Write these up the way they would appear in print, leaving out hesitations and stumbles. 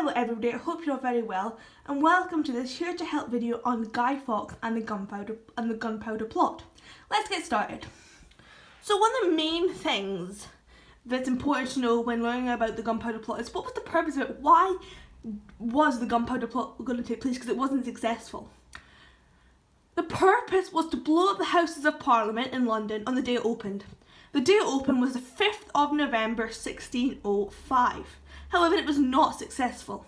Hello everybody, I hope you're all very well and welcome to this Here to Help video on Guy Fawkes and the Gunpowder Plot. Let's get started. So one of the main things that's important to know when learning about the Gunpowder Plot is what was the purpose of it? Why was the Gunpowder Plot going to take place? Because it wasn't successful. The purpose was to blow up the Houses of Parliament in London on the day it opened. The day it opened was the 5th of November 1605. However, it was not successful.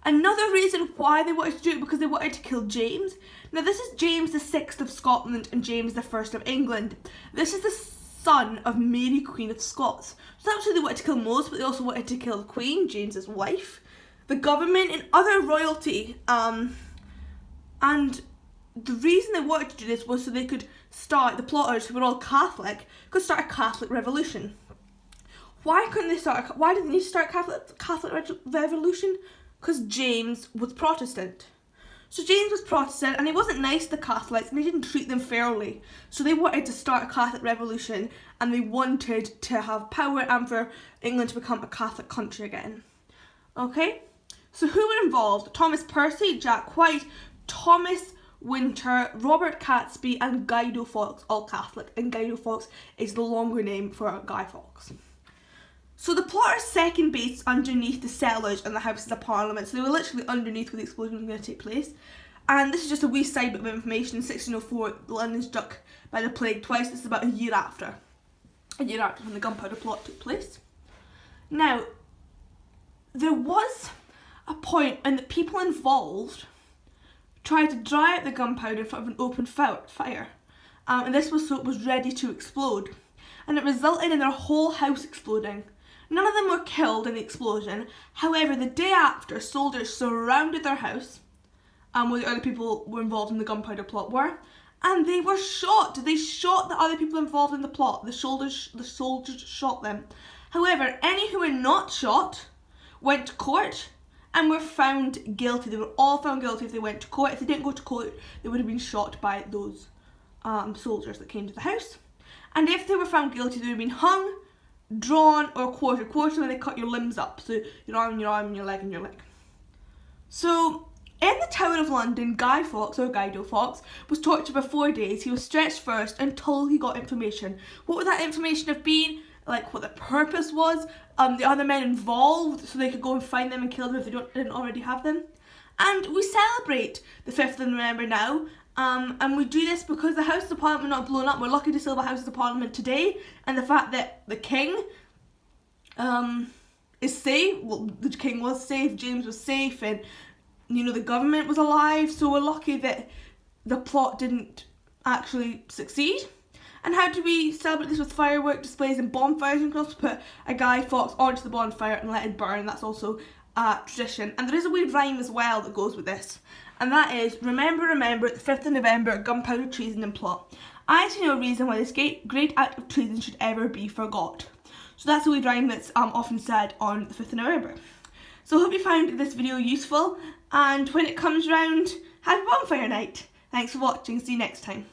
Another reason why they wanted to do it because they wanted to kill James. Now this is James VI of Scotland and James I of England. This is the son of Mary Queen of Scots. So that's who they wanted to kill most, but they also wanted to kill the Queen, James's wife, the government and other royalty. And the reason they wanted to do this was so they could start, the plotters who were all Catholic, could start a Catholic revolution. Why didn't they start a Catholic revolution? Because James was Protestant. So James was Protestant and he wasn't nice to the Catholics and he didn't treat them fairly. So they wanted to start a Catholic revolution and they wanted to have power and for England to become a Catholic country again. Okay? So who were involved? Thomas Percy, Jack White, Thomas Winter, Robert Catesby and Guy Fawkes, all Catholic. And Guy Fawkes is the longer name for Guy Fawkes. So the plot is second based underneath the cellars and the Houses of Parliament. So they were literally underneath where the explosion was going to take place. And this is just a wee side bit of information. In 1604, London struck by the plague twice. This is about a year after when the Gunpowder Plot took place. Now, there was a point when the people involved tried to dry out the gunpowder in front of an open fire. And this was so it was ready to explode. And it resulted in their whole house exploding. None of them were killed in the explosion. However, the day after, soldiers surrounded their house, where the other people were involved in the Gunpowder Plot were, and they were shot. They shot the other people involved in the plot. The soldiers shot them. However, any who were not shot went to court and were found guilty. They were all found guilty if they went to court. If they didn't go to court, they would have been shot by those soldiers that came to the house. And if they were found guilty, they would have been hung, drawn, or quartered. Quartered when they cut your limbs up, so your arm, and your leg. So, in the Tower of London, Guy Fawkes was tortured for 4 days. He was stretched first until he got information. What would that information have been? Like what the purpose was, the other men involved, so they could go and find them and kill them if they didn't already have them. And we celebrate the 5th of November now. And we do this because the Houses of Parliament are not blown up. We're lucky to still have Houses of Parliament today, and the fact that the King is safe. Well, the King was safe, James was safe, and the government was alive. So we're lucky that the plot didn't actually succeed. And how do we celebrate this? With firework displays and bonfires? You can also put a Guy Fawkes onto the bonfire and let it burn. That's also a tradition. And there is a weird rhyme as well that goes with this. And that is, remember, the 5th of November, gunpowder, treason and plot. I see no reason why this great act of treason should ever be forgot. So that's a wee rhyme that's often said on the 5th of November. So I hope you found this video useful, and when it comes round, have a bonfire night. Thanks for watching, see you next time.